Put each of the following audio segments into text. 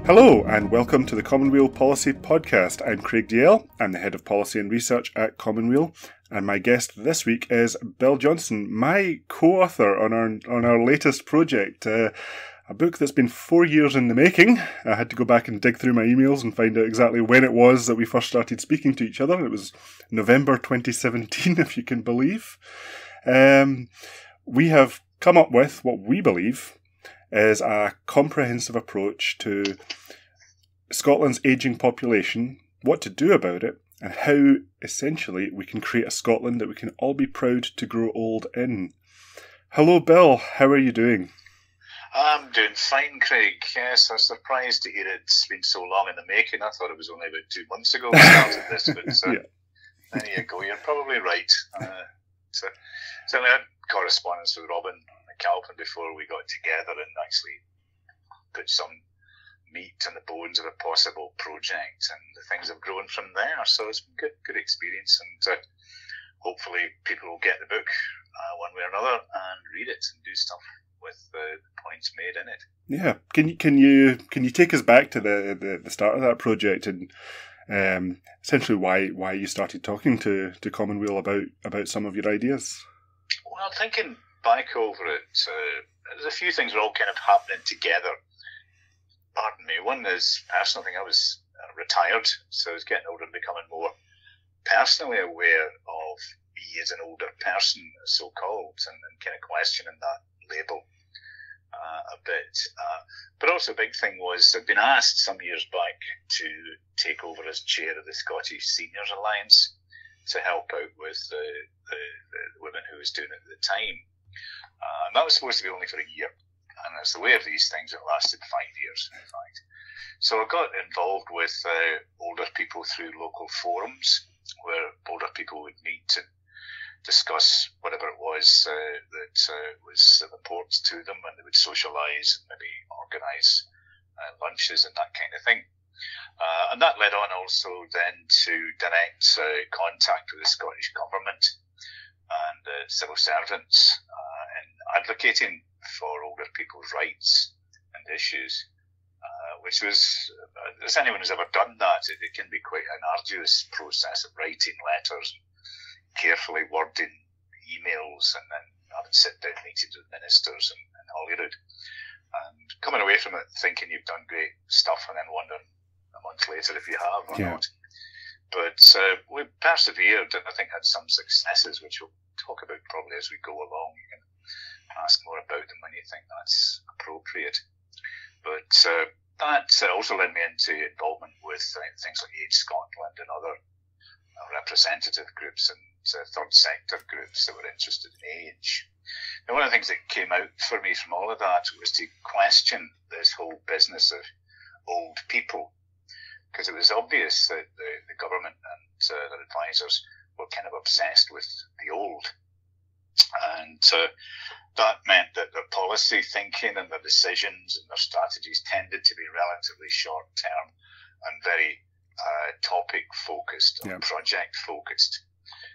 Hello and welcome to the Weal Policy Podcast. I'm Craig Dalziel. I'm the Head of Policy and Research at Weal, and my guest this week is Bill Johnston, my co-author on our latest project, a book that's been 4 years in the making. I had to go back and dig through my emails and find out exactly when it was that we first started speaking to each other. It was November 2017, if you can believe. We have come up with what we believe is a comprehensive approach to Scotland's ageing population, what to do about it, and how, essentially, we can create a Scotland that we can all be proud to grow old in. Hello, Bill. How are you doing? I'm doing fine, Craig. Yes, I was surprised to hear it's been so long in the making. I thought it was only about 2 months ago we started this, but there you go. You're probably right. So I had correspondence with Robin McAlpin before we got together and actually put some meat on the bones of a possible project, and the things have grown from there. So it's been good experience, and hopefully people will get the book one way or another and read it and do stuff with the points made in it. Yeah, can you take us back to the start of that project and essentially why you started talking to Weal about some of your ideas? Well, thinking back over it, there's a few things that are all kind of happening together. Pardon me. One is personal thing. I was retired, so I was getting older and becoming more personally aware of me as an older person, so-called, and kind of questioning that label a bit. But also a big thing was I'd been asked some years back to take over as chair of the Scottish Seniors Alliance to help out with the women who was doing it at the time. And that was supposed to be only for a year. And as the way of these things, it lasted 5 years, in fact. So I got involved with older people through local forums where older people would meet to discuss whatever it was that was important to them, and they would socialise and maybe organise lunches and that kind of thing. And that led on also then to direct contact with the Scottish Government and civil servants in advocating for older people's rights and issues, which was, as anyone who's ever done that, it can be quite an arduous process of writing letters, carefully wording emails, and then having sit-down meetings with ministers and Holyrood, and coming away from it thinking you've done great stuff and then wondering a month later if you have or not. But we persevered and I think had some successes, which we'll talk about probably as we go along. You can ask more about them when you think that's appropriate. But that also led me into involvement with things like Age Scotland and other representative groups and third sector groups that were interested in age. And one of the things that came out for me from all of that was to question this whole business of old people, because it was obvious that the government and their advisors were kind of obsessed with the old. And that meant that their policy thinking and their decisions and their strategies tended to be relatively short-term and very topic-focused or project-focused,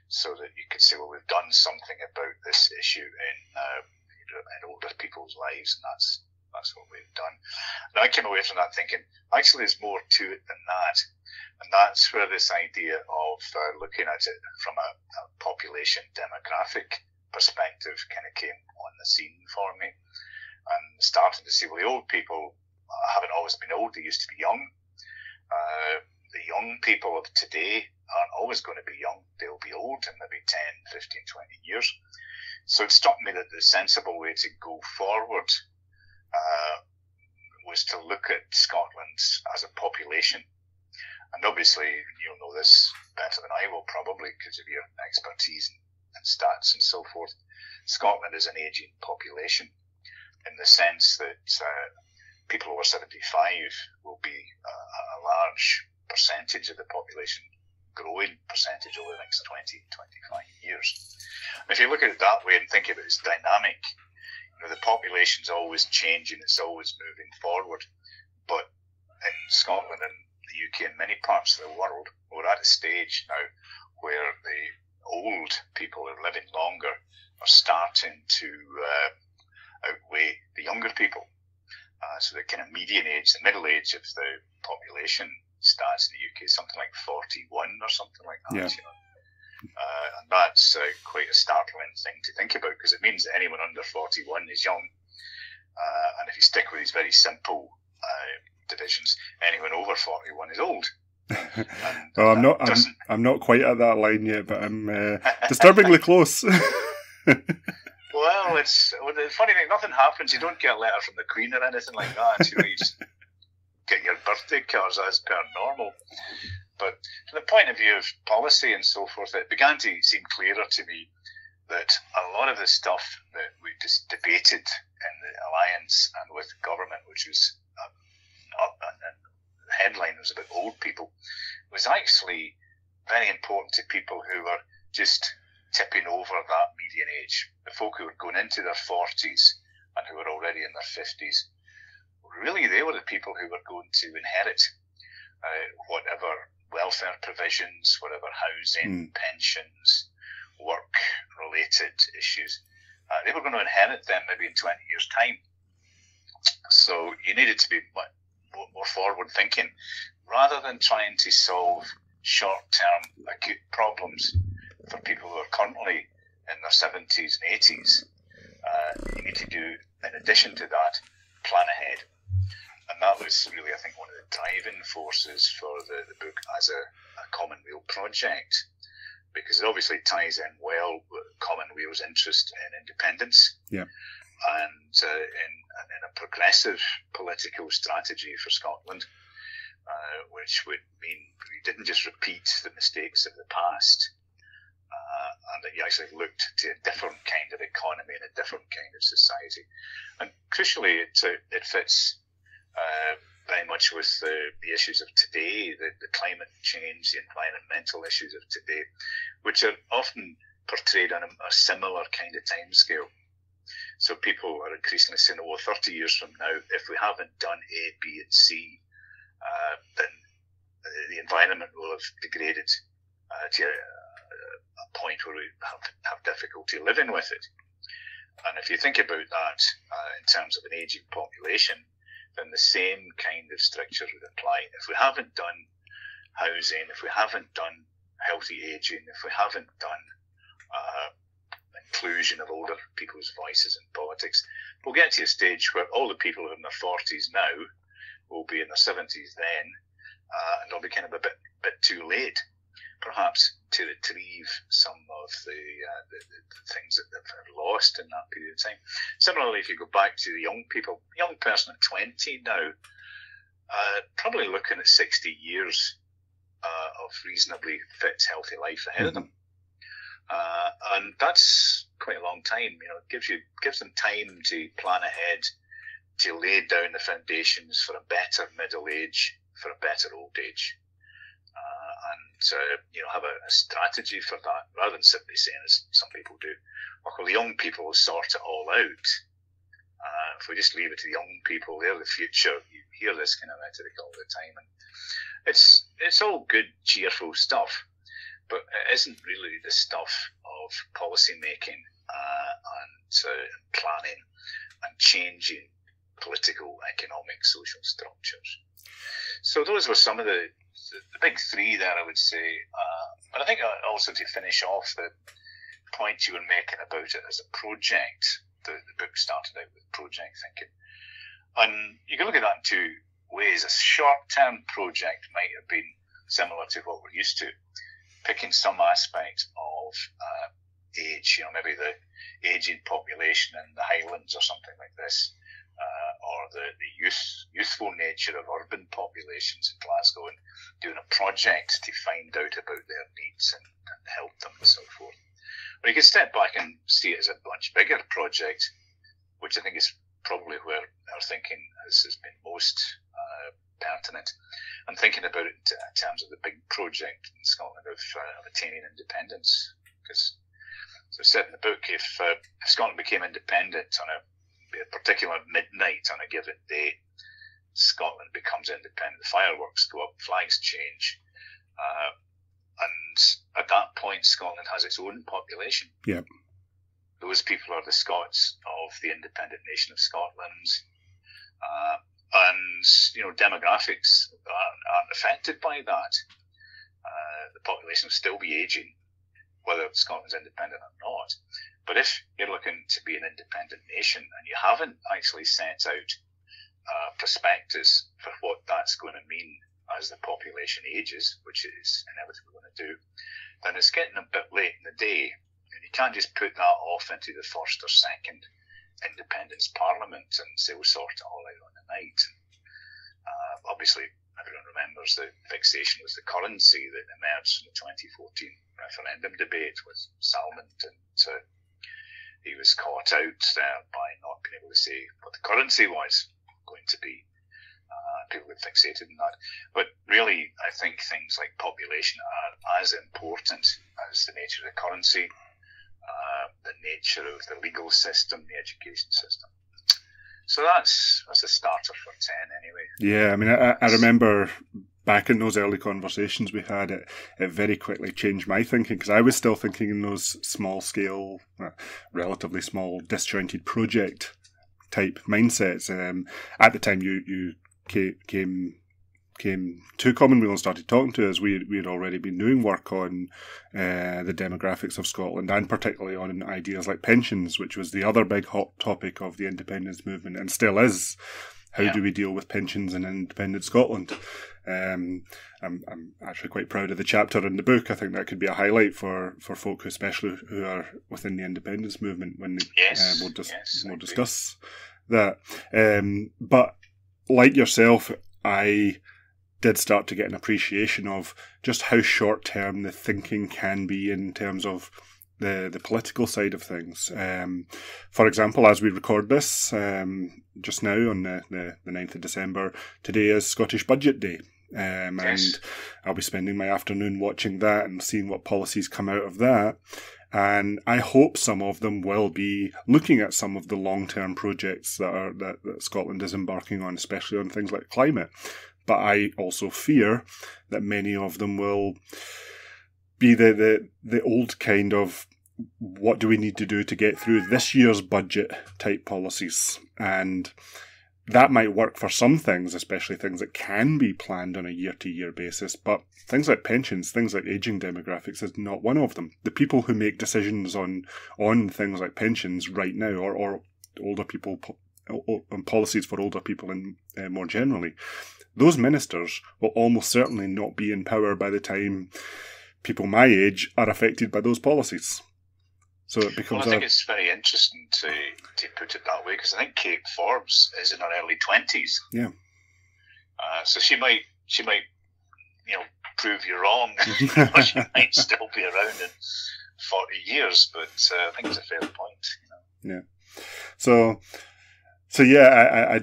so that you could say, well, we've done something about this issue in older people's lives, and that's what we've done. And I came away from that thinking, actually, there's more to it than that. And that's where this idea of looking at it from a population demographic perspective kind of came on the scene for me. And starting to see, well, the old people haven't always been old. They used to be young. The young people of today aren't always going to be young. They'll be old in maybe 10, 15, 20 years. So it struck me that the sensible way to go forward was to look at Scotland as a population. And obviously, you'll know this better than I will probably because of your expertise and stats and so forth. Scotland is an ageing population in the sense that people over 75 will be a large percentage of the population, growing percentage over the next 20, 25 years. And if you look at it that way and think of it as dynamic, the population's always changing, it's always moving forward. But in Scotland and the UK and many parts of the world, we're at a stage now where the old people who are living longer are starting to outweigh the younger people. so the kind of median age, the middle age of the population stats in the UK is something like 41 or something like that. Yeah. You know? And that's quite a startling thing to think about, because it means that anyone under 41 is young. And if you stick with these very simple divisions, anyone over 41 is old. Well, I'm not quite at that line yet, but I'm disturbingly close. Well, the funny thing, nothing happens. You don't get a letter from the Queen or anything like that. You just get your birthday cards as per normal. But from the point of view of policy and so forth, it began to seem clearer to me that a lot of the stuff that we just debated in the alliance and with government, which was the headline was about old people, was actually very important to people who were just tipping over that median age. The folk who were going into their 40s and who were already in their 50s, really they were the people who were going to inherit whatever welfare provisions, whatever housing, pensions, work-related issues. They were going to inherit them maybe in 20 years' time. So you needed to be more forward-thinking, rather than trying to solve short-term acute problems for people who are currently in their 70s and 80s. You need to do, in addition to that, plan ahead. And that was really, I think, one of the driving forces for the book as a Commonweal project, because it obviously ties in well with Commonweal's interest in independence. Yeah. And in a progressive political strategy for Scotland, which would mean we didn't just repeat the mistakes of the past, and that you actually looked to a different kind of economy and a different kind of society. And crucially, it fits very much with the issues of today, the climate change, the environmental issues of today, which are often portrayed on a similar kind of timescale. So people are increasingly saying, 30 years from now, if we haven't done A, B, and C, then the environment will have degraded to a point where we have difficulty living with it. And if you think about that in terms of an aging population, then the same kind of strictures would apply. If we haven't done housing, if we haven't done healthy aging, if we haven't done inclusion of older people's voices in politics, we'll get to a stage where all the people who are in their 40s now will be in their 70s then, and it'll be kind of a bit too late, perhaps, to retrieve some of the things that they've lost in that period of time. Similarly, if you go back to the young people, young person at 20 now, probably looking at 60 years of reasonably fit, healthy life ahead of them. And that's quite a long time. You know, it gives them time to plan ahead, to lay down the foundations for a better middle age, for a better old age, and have a strategy for that, rather than simply saying, as some people do, well, the young people will sort it all out. If we just leave it to the young people, they're the future. You hear this kind of rhetoric all the time, and it's all good, cheerful stuff, but it isn't really the stuff of policy making and planning and changing political, economic, social structures. So those were some of the big three there, I would say. But I think also to finish off the point you were making about it as a project, the book started out with project thinking. And you can look at that in two ways. A short-term project might have been similar to what we're used to, picking some aspect of age, maybe the aging population in the Highlands or something like this, or the youthful nature of urban populations in Glasgow, and doing a project to find out about their needs and help them and so forth. But you can step back and see it as a much bigger project, which I think is probably where our thinking has been most pertinent, and thinking about it in terms of the big project in Scotland of attaining independence. Because, as I said in the book, if Scotland became independent on a particular midnight on a given day, Scotland becomes independent, the fireworks go up, flags change, and at that point Scotland has its own population. Yep. Those people are the Scots of the independent nation of Scotland. and demographics aren't affected by that. The population will still be aging, whether Scotland's independent or not. But if you're looking to be an independent nation and you haven't actually set out a prospectus for what that's going to mean as the population ages, which it is inevitably going to do, then it's getting a bit late in the day. And you can't just put that off into the first or second independence parliament and say we'll sort it all out on the night. Obviously, everyone remembers the fixation was the currency that emerged from the 2014 referendum debate with Salmond, and he was caught out by not being able to say what the currency was going to be. People get fixated on that. But really, I think things like population are as important as the nature of the currency, the nature of the legal system, the education system. So that's a starter for 10 anyway. Yeah, I mean, I remember back in those early conversations we had, it very quickly changed my thinking, because I was still thinking in those small-scale, relatively small, disjointed project type mindsets. At the time you came to Commonweal and started talking to us, we had already been doing work on the demographics of Scotland, and particularly on ideas like pensions, which was the other big hot topic of the independence movement, and still is. How do we deal with pensions in independent Scotland? I'm actually quite proud of the chapter in the book. I think that could be a highlight for folk, especially who are within the independence movement, when we'll discuss that. But like yourself, I did start to get an appreciation of just how short-term the thinking can be in terms of the political side of things. For example, as we record this, just now on the 9th of December, today is Scottish Budget Day. And I'll be spending my afternoon watching that and seeing what policies come out of that. And I hope some of them will be looking at some of the long-term projects that Scotland is embarking on, especially on things like climate. But I also fear that many of them will be the old kind of, what do we need to do to get through this year's budget type policies? And that might work for some things, especially things that can be planned on a year-to-year basis. But things like pensions, things like ageing demographics is not one of them. The people who make decisions on things like pensions right now, or older people, on policies for older people and more generally, those ministers will almost certainly not be in power by the time people my age are affected by those policies. So it becomes. Well, I think it's very interesting to put it that way, because I think Kate Forbes is in her early 20s. Yeah. So she might prove you wrong. She might still be around in 40 years, but I think it's a fair point. Yeah. So yeah,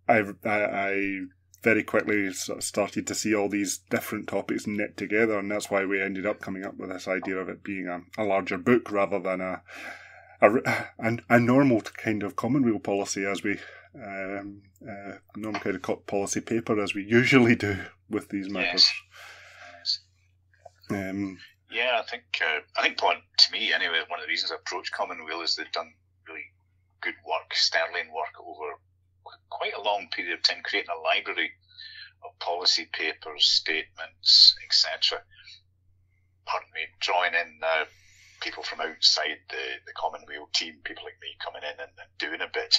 I very quickly started to see all these different topics knit together, and that's why we ended up coming up with this idea of it being a larger book rather than a normal kind of Commonweal policy, as we normal kind of policy paper as we usually do with these matters. Yes. I think to me anyway, one of the reasons I approached Commonweal is they've done really good work, sterling work over quite a long period of time, creating a library of policy papers, statements, etc. Drawing in people from outside the Commonweal team, people like me coming in and doing a bit.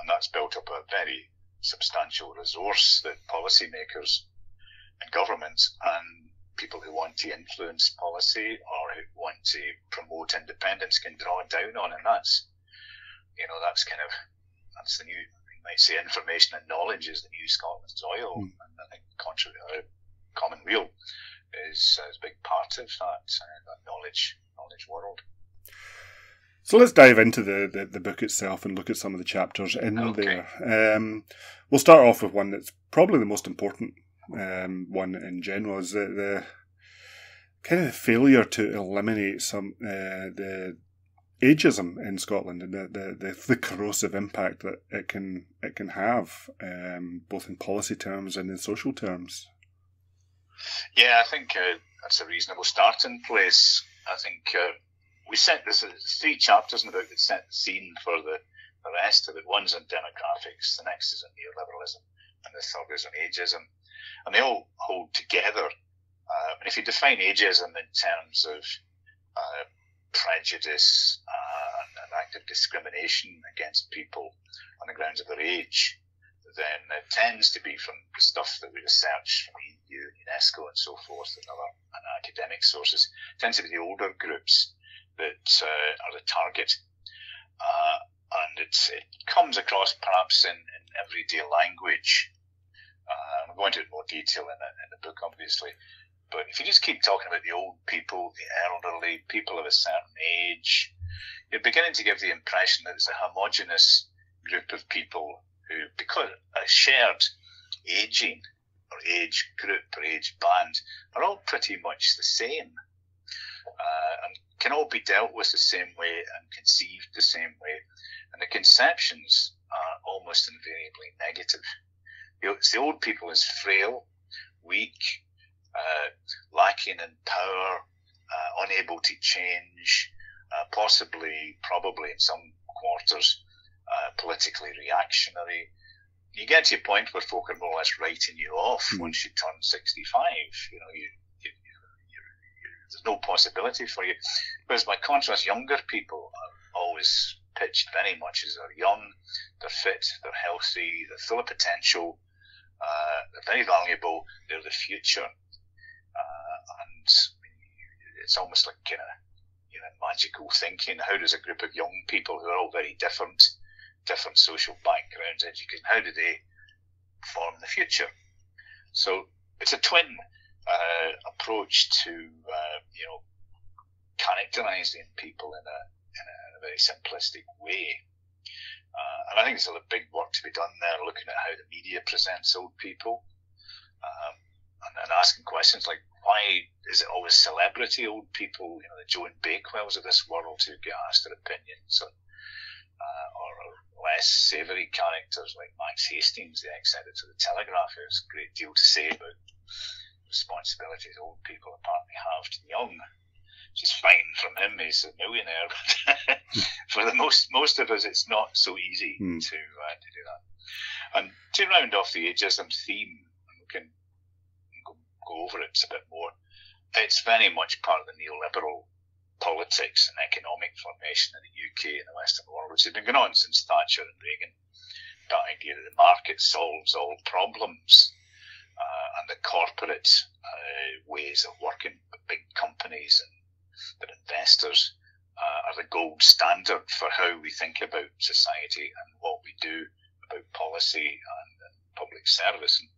And that's built up a very substantial resource that policymakers and governments and people who want to influence policy or who want to promote independence can draw down on. And that's the new, you might say, information and knowledge is the new Scotland's oil. And I think Commonweal is a big part of that knowledge world. So let's dive into the book itself and look at some of the chapters in there. We'll start off with one that's probably the most important one in general, is the kind of failure to eliminate some the ageism in Scotland and the corrosive impact that it can have, both in policy terms and in social terms. Yeah, I think that's a reasonable starting place. I think we set this 3 chapters in the book that set the scene for the the rest of it. One's on demographics, the next is on neoliberalism, and the third is on ageism. And they all hold together. And if you define ageism in terms of prejudice and active discrimination against people on the grounds of their age, then it tends to be from the stuff that we research from EU, UNESCO and so forth, and other academic sources. It tends to be the older groups that are the target. And it comes across perhaps in everyday language. I'm going into more detail in the book, obviously. But if you just keep talking about the old people, the elderly, people of a certain age, you're beginning to give the impression that it's a homogenous group of people who, because a shared aging or age group or age band, are all pretty much the same and can all be dealt with the same way and conceived the same way. And the conceptions are almost invariably negative. It's the old people as frail, weak, lacking in power, unable to change, probably in some quarters, politically reactionary. You get to a point where folk are more or less writing you off once you turn 65. There's no possibility for you. Whereas by contrast, younger people are always pitched very much as they're young, they're fit, they're healthy, they're full of potential, they're very valuable, they're the future. And it's almost like kind of magical thinking. How does a group of young people who are all very different social backgrounds, education, how do they form the future? So it's a twin approach to characterizing people in a very simplistic way. And I think there's a big work to be done there, looking at how the media presents old people, and asking questions like, why is it always celebrity old people, the Joan Bakewells of this world who get asked their opinions, or less savoury characters like Max Hastings, the ex-editor of the Telegraph, who has a great deal to say about responsibilities old people apparently have to the young, which is fine from him, he's a millionaire, but for the most of us it's not so easy to do that. And to round off the ageism theme, and we can go over it a bit more, it's very much part of the neoliberal politics and economic formation in the UK and the Western world, which has been going on since Thatcher and Reagan. That idea that the market solves all problems, and the corporate ways of working with big companies and their investors are the gold standard for how we think about society and what we do about policy and public service. And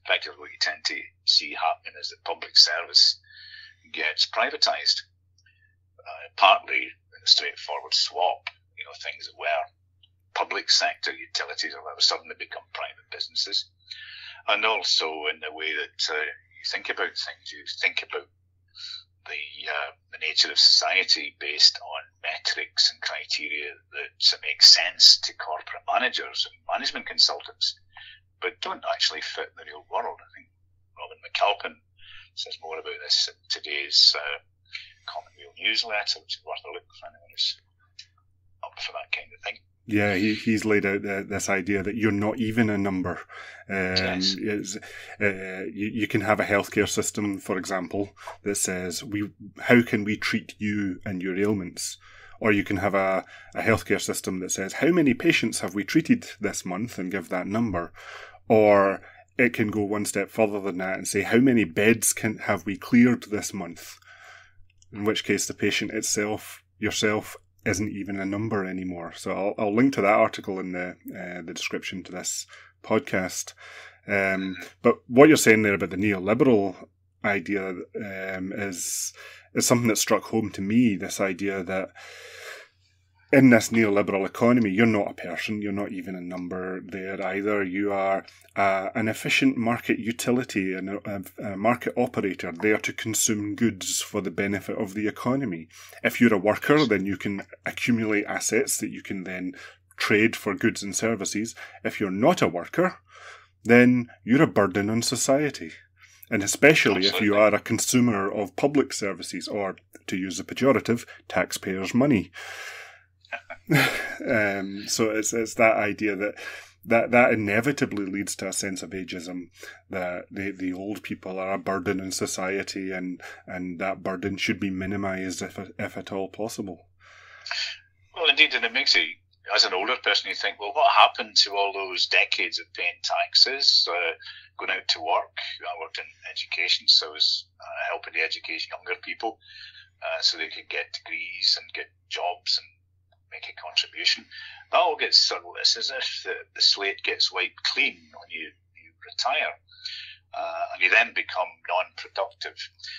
effectively what you tend to see happening is that public service gets privatised, partly in a straightforward swap. Things that were public sector utilities all of a sudden they become private businesses. And also in the way that you think about things, you think about the nature of society based on metrics and criteria that make sense to corporate managers and management consultants, but don't actually fit in the real world. I think Robin McAlpin says more about this in today's Commonweal newsletter, which is worth a look for anyone who's up for that kind of thing. Yeah, he's laid out this idea that you're not even a number. Yes. You can have a healthcare system, for example, that says how can we treat you and your ailments, or you can have a healthcare system that says how many patients have we treated this month and give that number, or it can go one step further than that and say how many beds have we cleared this month, in which case the patient yourself isn't even a number anymore. So I'll link to that article in the description to this podcast. But what you're saying there about the neoliberal idea is something that struck home to me, this idea that in this neoliberal economy, you're not a person, you're not even a number there either. You are an efficient market utility and a market operator there to consume goods for the benefit of the economy. If you're a worker, then you can accumulate assets that you can then trade for goods and services. If you're not a worker, then you're a burden on society. And especially if you are a consumer of public services, or, to use a pejorative, taxpayers' money. So it's that idea that inevitably leads to a sense of ageism, that the old people are a burden in society, and that burden should be minimised if at all possible. Well, indeed, and it makes it, as an older person, you think, well, what happened to all those decades of paying taxes, going out to work? I worked in education, so I was helping to educate younger people so they could get degrees and get jobs and make a contribution. That all gets sort of, it's as if the slate gets wiped clean when you retire. And you then become non-productive.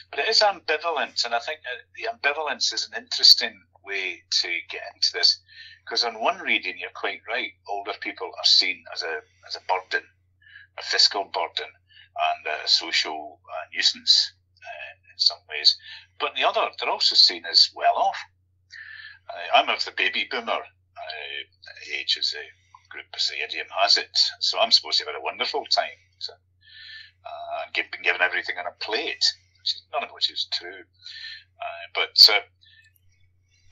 But it is ambivalent, and I think the ambivalence is an interesting way to get into this, because on one reading, you're quite right, older people are seen as a burden, a fiscal burden, and a social nuisance in some ways. But in the other, they're also seen as well off. I'm of the baby boomer age, as the group, as the idiom has it, so I'm supposed to have had a wonderful time. So, been given everything on a plate, none of which is true. But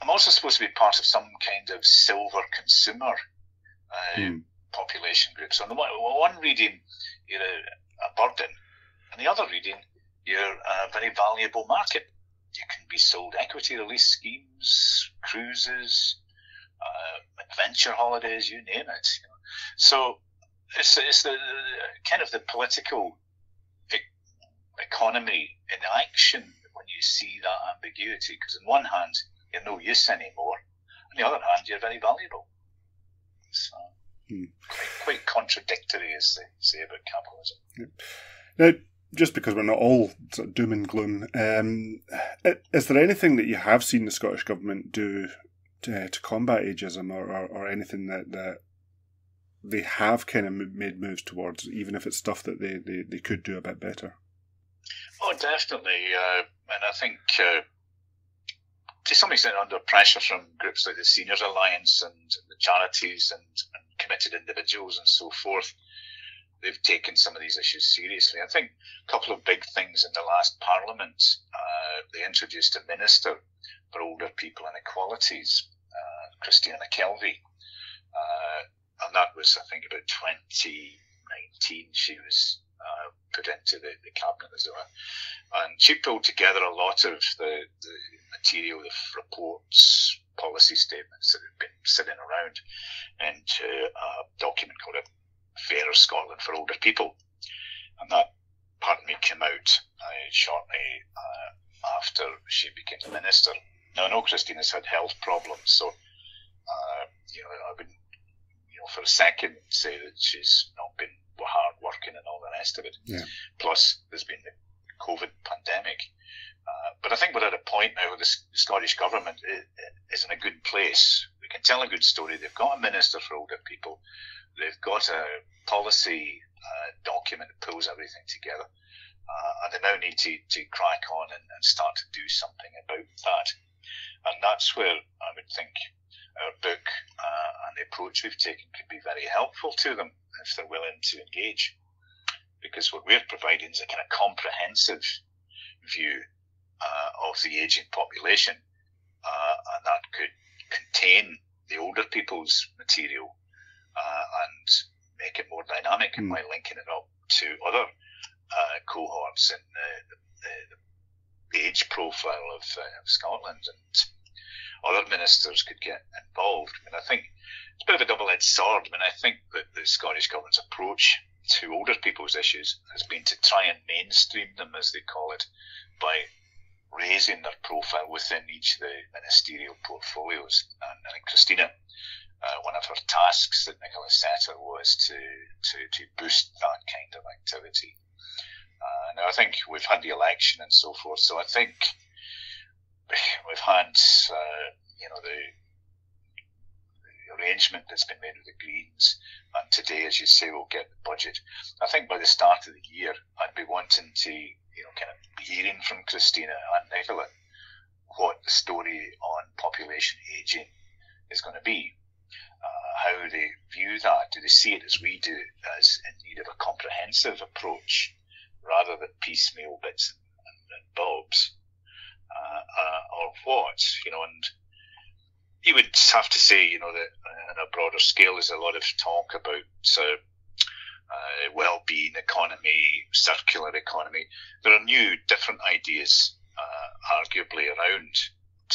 I'm also supposed to be part of some kind of silver consumer population group. So on the one reading, you're a burden, and the other reading, you're a very valuable market. You can be sold equity release schemes, cruises, adventure holidays, you name it. So it's the kind of the political economy in action when you see that ambiguity, because on one hand you're no use anymore, on the other hand you're very valuable. So quite contradictory, as they say about capitalism. Now, just because we're not all sort of doom and gloom, is there anything that you have seen the Scottish Government do to combat ageism, or anything that they have kind of made moves towards, even if it's stuff that they could do a bit better? Oh, definitely. And I think to some extent under pressure from groups like the Seniors Alliance and the charities and committed individuals and so forth, they've taken some of these issues seriously. I think a couple of big things in the last Parliament, they introduced a Minister for Older People and Equalities, Christina McKelvey, and that was, I think, about 2019 she was put into the cabinet as well. And she pulled together a lot of the material, the reports, policy statements that had been sitting around into a document called A Fairer Scotland for Older People. And that, came out shortly after she became the minister. Now, I know Christina's had health problems, so I wouldn't, for a second say that she's not been hard working and all the rest of it. Yeah. Plus, there's been the COVID pandemic. But I think we're at a point now where the Scottish Government is in a good place. We can tell a good story. They've got a Minister for Older People. They've got a policy document that pulls everything together. And they now need to crack on and start to do something about that. And that's where I would think our book and the approach we've taken could be very helpful to them if they're willing to engage. Because what we're providing is a kind of comprehensive view of the ageing population, and that could contain the older people's material and make it more dynamic by linking it up to other cohorts in the age profile of Scotland, and other ministers could get involved. I think it's a bit of a double-edged sword. I think that the Scottish Government's approach to older people's issues has been to try and mainstream them, as they call it, by raising their profile within each of the ministerial portfolios. And I think Christina, one of her tasks that Nicola set her was to boost that kind of activity. Now, I think we've had the election and so forth, so I think we've had the arrangement that's been made with the Greens, and today, as you say, we'll get the budget. I think by the start of the year, I'd be wanting to, kind of hearing from Christina and Nicola what the story on population ageing is going to be, how they view that. Do they see it as we do, as in need of a comprehensive approach rather than piecemeal bits and bobs, or what? And you would have to say, that on a broader scale, there's a lot of talk about well-being economy, circular economy. There are new, different ideas, arguably, around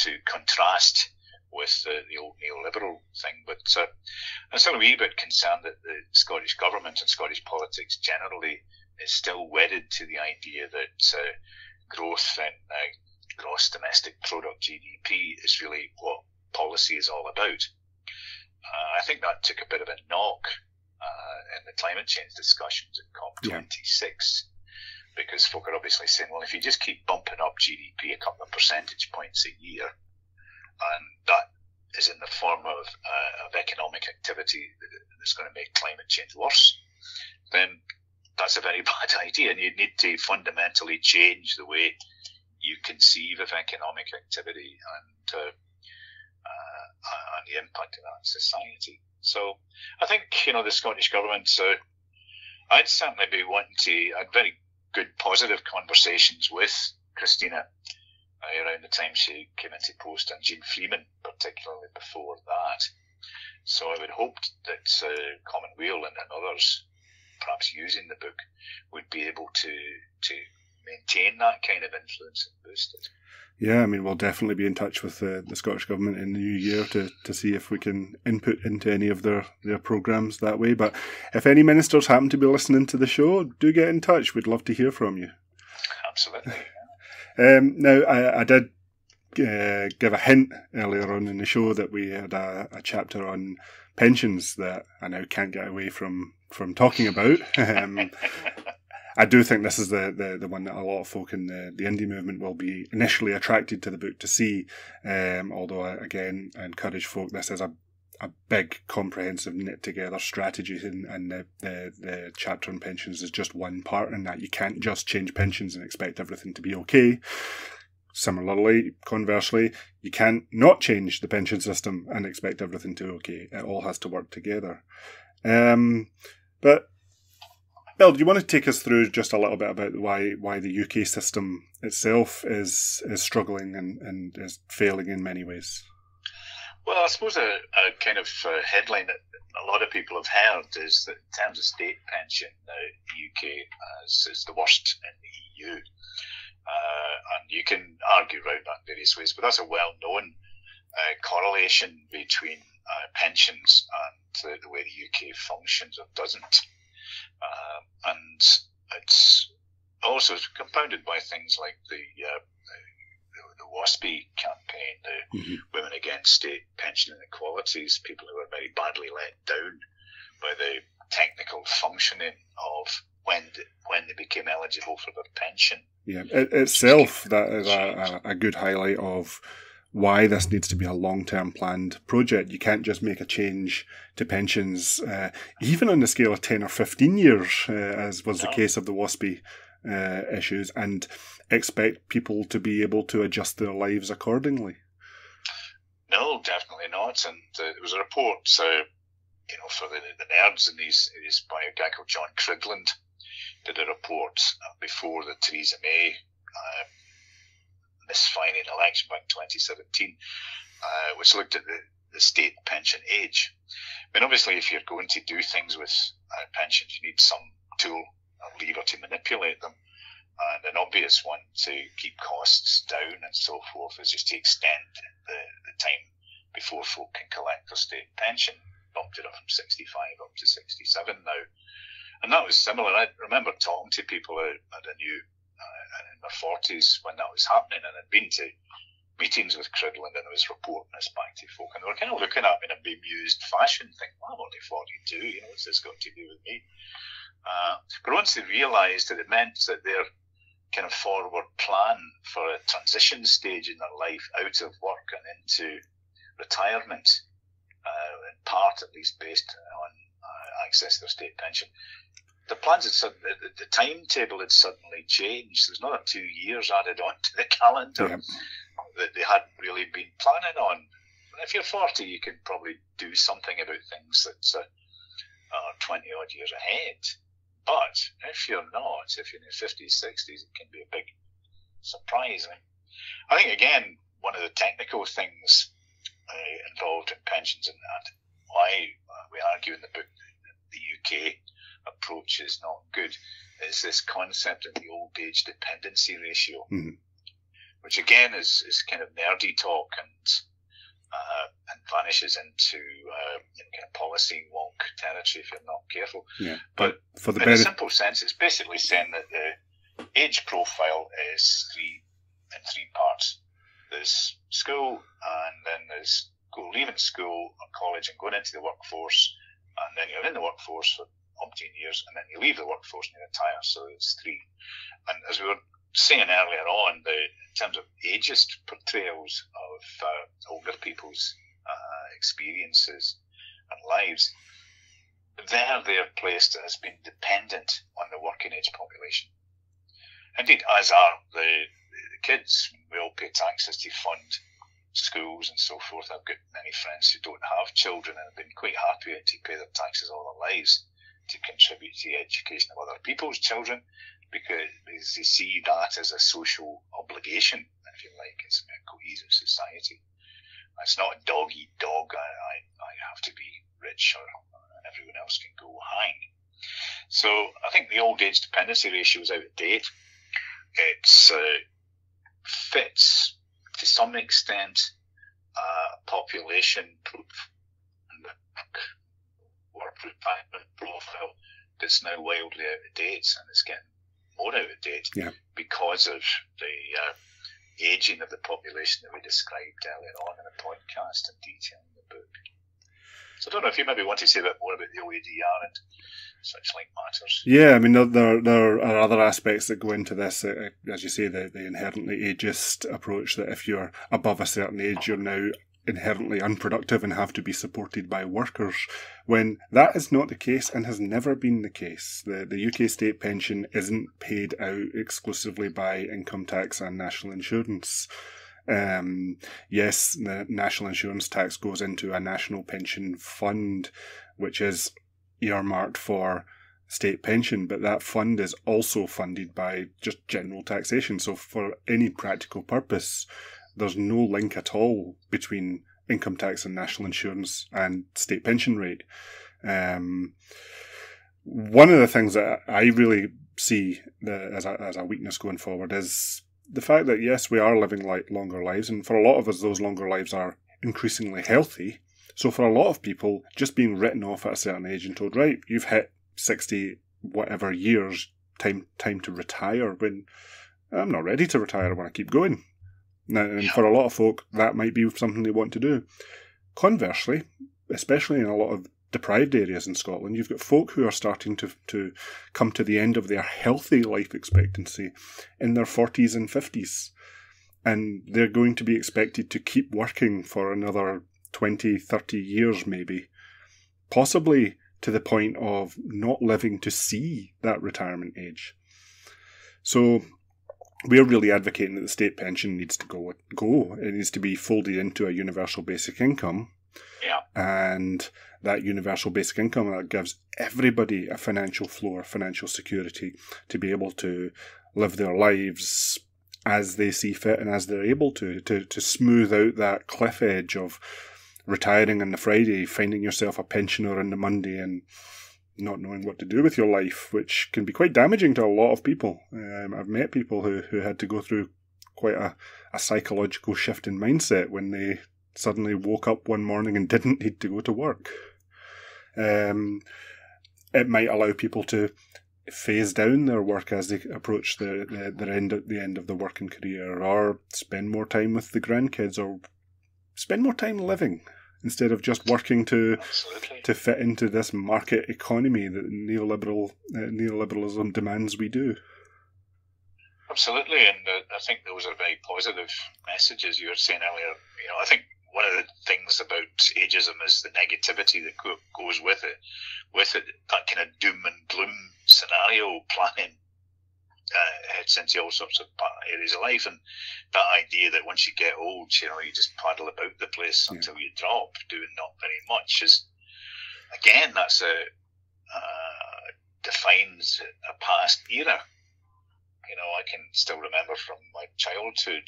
to contrast with the old neoliberal thing. But I'm still a wee bit concerned that the Scottish government and Scottish politics generally is still wedded to the idea that growth in gross domestic product, GDP, is really what policy is all about. I think that took a bit of a knock in the climate change discussions at COP26, because folk are obviously saying, well, if you just keep bumping up GDP a couple of percentage points a year, and that is in the form of economic activity that's going to make climate change worse, then that's a very bad idea, and you need to fundamentally change the way you conceive of economic activity and the impact of that on society. So I think, the Scottish government, I'd certainly be wanting to have very good positive conversations with Christina around the time she came into post, and Jean Freeman particularly before that. So I would hope that Common Weal and others, perhaps using the book, would be able to maintain that kind of influence and boost it. Yeah, I mean, we'll definitely be in touch with the Scottish Government in the new year to see if we can input into any of their programmes that way. But if any ministers happen to be listening to the show, do get in touch. We'd love to hear from you. Absolutely. Now, I did give a hint earlier on in the show that we had a chapter on pensions that I now can't get away from talking about. I do think this is the one that a lot of folk in the indie movement will be initially attracted to the book to see. Although, again, I encourage folk, this is a big, comprehensive, knit-together strategy, and the chapter on pensions is just one part in that. You can't just change pensions and expect everything to be okay. Similarly, conversely, you can't not change the pension system and expect everything to be okay. It all has to work together. But Bill, do you want to take us through just a little bit about why the UK system itself is struggling and is failing in many ways? Well, I suppose a kind of headline that a lot of people have heard is that in terms of state pension, the UK is the worst in the EU. And you can argue around that in various ways, but that's a well-known correlation between pensions and the way the UK functions or doesn't. And it's also compounded by things like the WASPI campaign, the Women Against State Pension Inequalities, people who are very badly let down by the technical functioning of when they became eligible for their pension. Yeah, itself, that is a good highlight of why this needs to be a long-term planned project. You can't just make a change to pensions, even on the scale of 10 or 15 years, as was the case of the WASPI issues, and expect people to be able to adjust their lives accordingly. No, definitely not. And there was a report, for the nerds in these by a guy called John Crigland, did a report before the Theresa May misfiring election back in 2017, which looked at the state pension age. I mean, obviously, if you're going to do things with pensions, you need some tool or lever to manipulate them. And an obvious one to keep costs down and so forth is just to extend the time before folk can collect their state pension. Bumped it up from 65 up to 67 now. And that was similar. I remember talking to people at a new in their 40s when that was happening, and I'd been to meetings with Cridland and I was reporting this back to folk, and they were kind of looking at me in a bemused fashion, thinking, well, I'm only 42, what's this got to do with me? But once they realised that it meant that their kind of forward plan for a transition stage in their life out of work and into retirement, in part at least based on access to their state pension, the plans had the timetable had suddenly changed. There's another 2 years added on to the calendar that they hadn't really been planning on. And if you're 40, you can probably do something about things that are 20 odd years ahead. But if you're not, if you're in your 50s, 60s, it can be a big surprise. I think, again, one of the technical things involved in pensions, and why we argue in the book that the UK approach is not good is this concept of the old age dependency ratio, which again is kind of nerdy talk and vanishes into kind of policy wonk territory if you're not careful. Yeah. But for the in a simple sense, it's basically saying that the age profile is in three parts. There's school, and then there's leaving school or college and going into the workforce, and then you're in the workforce for umpteen years, and then you leave the workforce and you retire. So it's three. And as we were saying earlier on, in terms of ageist portrayals of older people's experiences and lives, they're placed as being dependent on the working age population. Indeed, as are the kids. We all pay taxes to fund schools and so forth. I've got many friends who don't have children and have been quite happy to pay their taxes all their lives to contribute to the education of other people's children, because they see that as a social obligation, if you like. It's a cohesive society. It's not dog eat dog. I have to be rich or everyone else can go hang. So I think the old age dependency ratio is out of date. It fits to some extent population proof and the work retirement profile that's now wildly out of date, and it's getting more out of date because of the aging of the population that we described earlier on in the podcast in detail in the book. So I don't know if you maybe want to say a bit more about the OADR and such like matters. Yeah, I mean, there are other aspects that go into this. As you say, the inherently ageist approach that if you're above a certain age, you're now inherently unproductive and have to be supported by workers, when that is not the case and has never been the case. The UK state pension isn't paid out exclusively by income tax and national insurance. Yes, the national insurance tax goes into a national pension fund, which is earmarked for state pension, but that fund is also funded by just general taxation. So for any practical purpose, there's no link at all between income tax and national insurance and state pension rate. One of the things that I really see as a weakness going forward is the fact that, yes, we are living longer lives, and for a lot of us, those longer lives are increasingly healthy. So for a lot of people, just being written off at a certain age and told, right, you've hit 60 whatever years, time to retire, when I'm not ready to retire, I want to keep going. Now, and for a lot of folk, that might be something they want to do. Conversely, especially in a lot of deprived areas in Scotland, you've got folk who are starting to come to the end of their healthy life expectancy in their 40s and 50s. And they're going to be expected to keep working for another 20, 30 years maybe, possibly to the point of not living to see that retirement age. So we're really advocating that the state pension needs to go. It needs to be folded into a universal basic income. Yeah. And that universal basic income that gives everybody a financial floor, financial security to be able to live their lives as they see fit and as they're able to smooth out that cliff edge of retiring on the Friday, finding yourself a pensioner on the Monday and not knowing what to do with your life, which can be quite damaging to a lot of people. I've met people who had to go through quite a psychological shift in mindset when they suddenly woke up one morning and didn't need to go to work. It might allow people to phase down their work as they approach the end of the working career, or spend more time with the grandkids, or spend more time living instead of just working to fit into this market economy that neoliberalism demands we do. Absolutely, and I think those are very positive messages you were saying earlier. I think one of the things about ageism is the negativity that goes with it. That kind of doom and gloom scenario planning heads into all sorts of areas of life, and that idea that once you get old, you just paddle about the place until you drop, doing not very much, is again that's defines a past era. I can still remember from my childhood,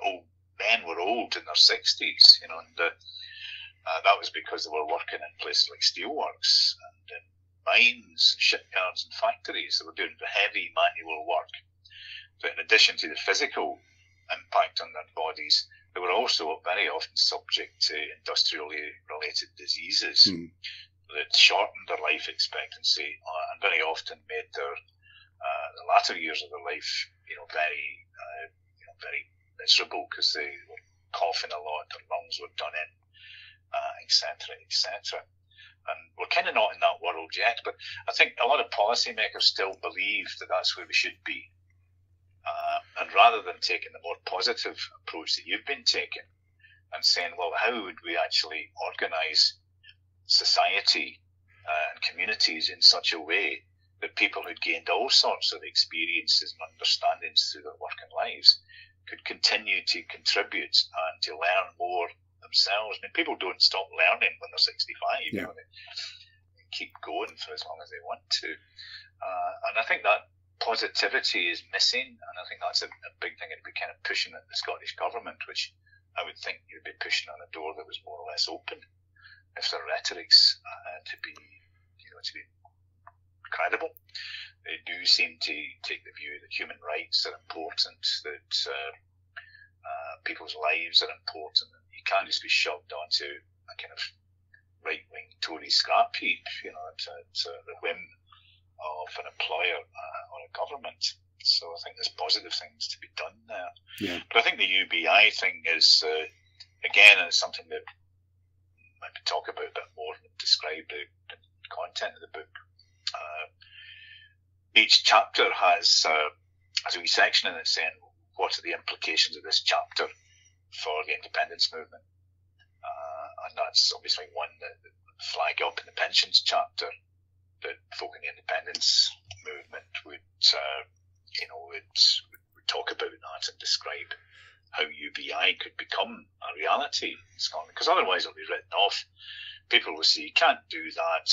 old men were old in their 60s, and that was because they were working in places like steelworks and in mines and shipyards and factories. They were doing heavy manual work. But in addition to the physical impact on their bodies, they were also very often subject to industrially related diseases that shortened their life expectancy and very often made the latter years of their life, very miserable because they were coughing a lot, their lungs were done in, etc., etc. And we're kind of not in that world yet, but I think a lot of policymakers still believe that that's where we should be. And rather than taking the more positive approach that you've been taking and saying, well, how would we actually organise society and communities in such a way that people who'd gained all sorts of experiences and understandings through their working lives could continue to contribute and to learn more themselves. I mean, people don't stop learning when they're 65. Yeah. They keep going for as long as they want to. And I think that positivity is missing, and I think that's a big thing to be kind of pushing at the Scottish Government, which I would think you'd be pushing on a door that was more or less open if their rhetoric's to be credible. They do seem to take the view that human rights are important, that people's lives are important, and you can't just be shoved onto a kind of right-wing Tory scrap heap, at the whim of an employer or a government. So I think there's positive things to be done there. Yeah. But I think the UBI thing is, again, it's something that maybe talk about a bit more and describe the content of the book. Each chapter has a wee section in it saying what are the implications of this chapter for the independence movement. And that's obviously one that flag up in the pensions chapter that folk in the independence movement would talk about that and describe how UBI could become a reality in Scotland, because otherwise it'll be written off. People will say you can't do that.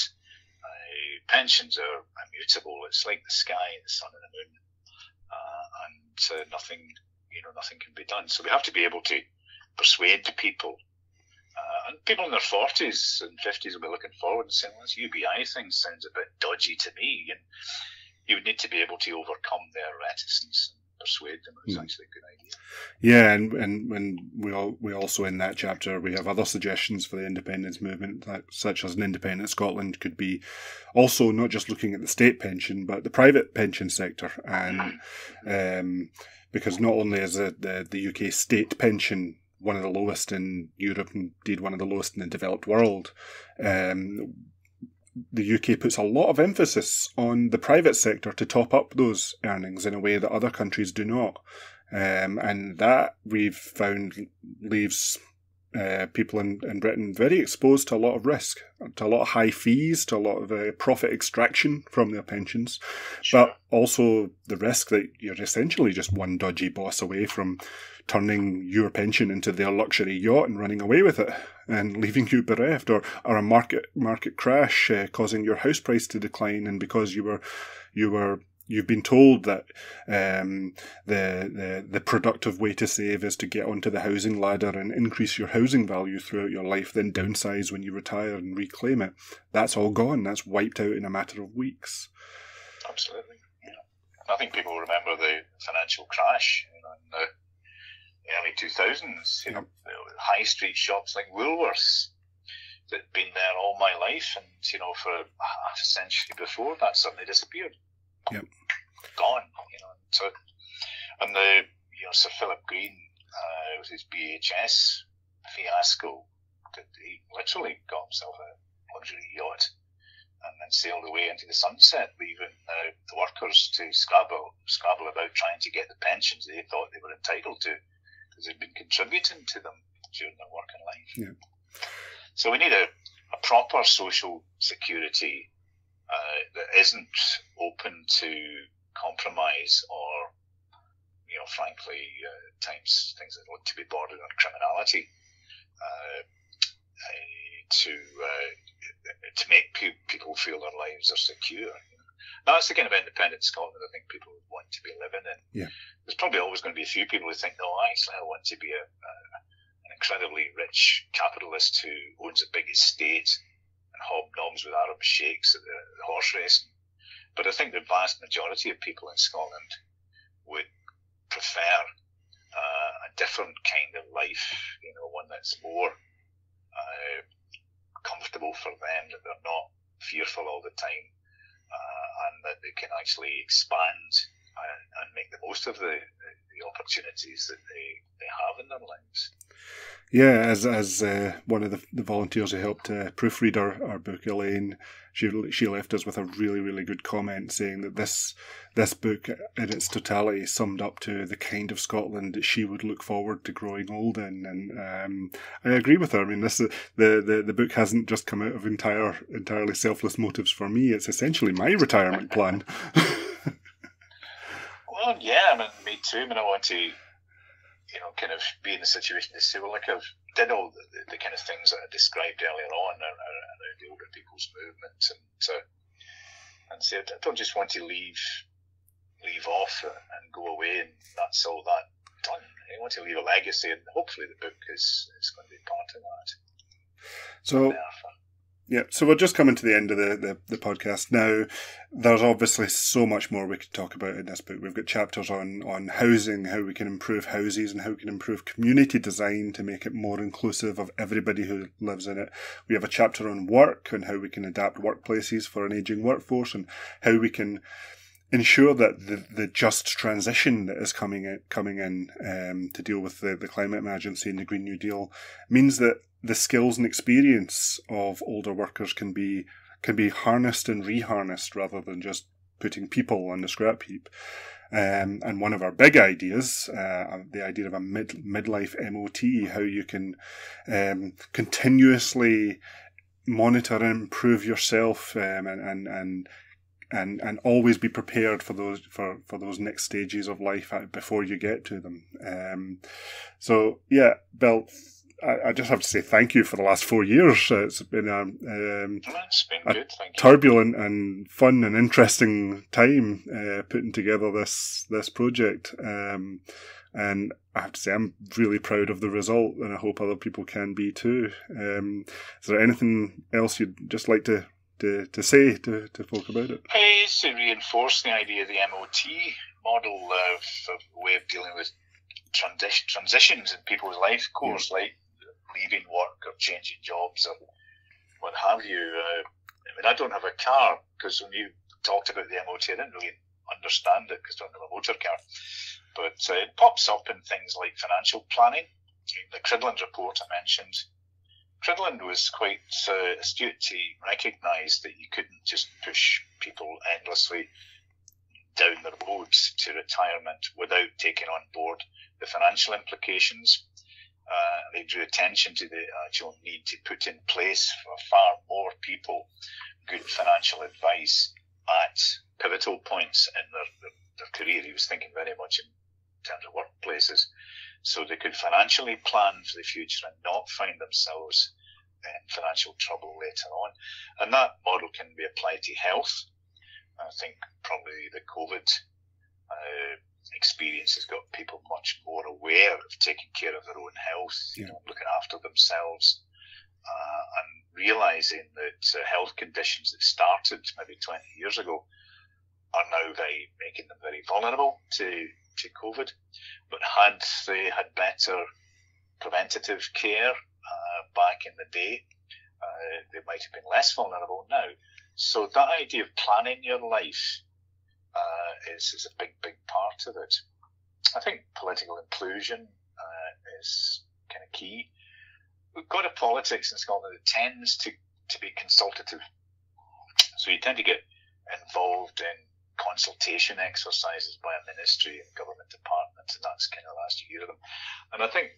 Pensions are immutable. It's like the sky, the sun, and the moon, and nothing can be done. So we have to be able to persuade the people. And people in their 40s and 50s will be looking forward and saying, well, this UBI thing sounds a bit dodgy to me. And you would need to be able to overcome their reticence and persuade them it's actually a good idea. Yeah, and we also in that chapter, we have other suggestions for the independence movement, such as an independent Scotland could be also not just looking at the state pension, but the private pension sector. And because not only is the UK state pension one of the lowest in Europe, indeed one of the lowest in the developed world, the UK puts a lot of emphasis on the private sector to top up those earnings in a way that other countries do not. And that we've found leaves people in Britain very exposed to a lot of risk, to a lot of high fees, to a lot of profit extraction from their pensions, Sure. but also the risk that you're essentially just one dodgy boss away from turning your pension into their luxury yacht and running away with it and leaving you bereft, or a market crash causing your house price to decline, and because you've been told that the productive way to save is to get onto the housing ladder and increase your housing value throughout your life, then downsize when you retire and reclaim it. That's all gone. That's wiped out in a matter of weeks. Absolutely. Yeah. I think people remember the financial crash in the early 2000s. Yep. High street shops like Woolworths that had been there all my life, and for half a century before that suddenly disappeared. Yep. Gone. So, and the Sir Philip Green with his BHS fiasco, that he literally got himself a luxury yacht and then sailed away into the sunset, leaving the workers to scrabble about trying to get the pensions they thought they were entitled to, because they'd been contributing to them during their working life. Yeah. So we need a proper social security that isn't open to compromise or, frankly, times things that look to be bordered on criminality, to make people feel their lives are secure. That's the kind of independent Scotland I think people would want to be living in. Yeah. There's probably always going to be a few people who think, no, actually I want to be an incredibly rich capitalist who owns a big estate and hobnobs with Arab sheikhs at the horse racing. But I think the vast majority of people in Scotland would prefer a different kind of life, one that's more comfortable for them, that they're not fearful all the time, and that they can actually expand and make the most of the opportunities that they have in their lives. Yeah, as one of the volunteers who helped proofread our book, Elaine, she left us with a really, really good comment saying that this book in its totality summed up to the kind of Scotland that she would look forward to growing old in, and I agree with her. I mean, the book hasn't just come out of entirely selfless motives for me. It's essentially my retirement plan. Well, yeah, I mean, me too. I mean, I want to, kind of be in a situation to say, well, like I've did all the kind of things that I described earlier on around the older people's movement, and say I don't just want to leave off and go away and that's all that done. I want to leave a legacy, and hopefully the book is going to be part of that. So. Yeah, so we're just coming to the end of the podcast now. There's obviously so much more we could talk about in this book. We've got chapters on housing, how we can improve houses and how we can improve community design to make it more inclusive of everybody who lives in it. We have a chapter on work and how we can adapt workplaces for an ageing workforce and how we can ensure that the just transition that is coming in to deal with the climate emergency and the Green New Deal means that the skills and experience of older workers can be harnessed and reharnessed rather than just putting people on the scrap heap. And one of our big ideas, the idea of a midlife MOT, how you can continuously monitor and improve yourself and always be prepared for those next stages of life before you get to them. So yeah, Bill, I just have to say thank you for the last 4 years. It's been good. Thank you. Turbulent and fun and interesting time putting together this project. And I have to say I'm really proud of the result, and I hope other people can be too. Is there anything else you'd just like to say to folk about it? It's to reinforce the idea of the MOT model of a way of dealing with transitions in people's life course, like leaving work or changing jobs or what have you. I mean, I don't have a car, because when you talked about the MOT, I didn't really understand it because I don't have a motor car. But it pops up in things like financial planning. The Cridland report I mentioned. Cridland was quite astute to recognise that you couldn't just push people endlessly down the road to retirement without taking on board the financial implications. They drew attention to the actual need to put in place for far more people good financial advice at pivotal points in their career. He was thinking very much in terms of workplaces, so they could financially plan for the future and not find themselves in financial trouble later on. And that model can be applied to health. I think probably the COVID experience has got people much more aware of taking care of their own health, looking after themselves, and realising that health conditions that started maybe 20 years ago are now making them very vulnerable to COVID. But had they had better preventative care back in the day, they might have been less vulnerable now. So that idea of planning your life is a big part of it. I think political inclusion is kind of key. We've got a politics in Scotland that tends to be consultative. So you tend to get involved in consultation exercises by a ministry and government department, and that's kind of the last you hear of them. And I think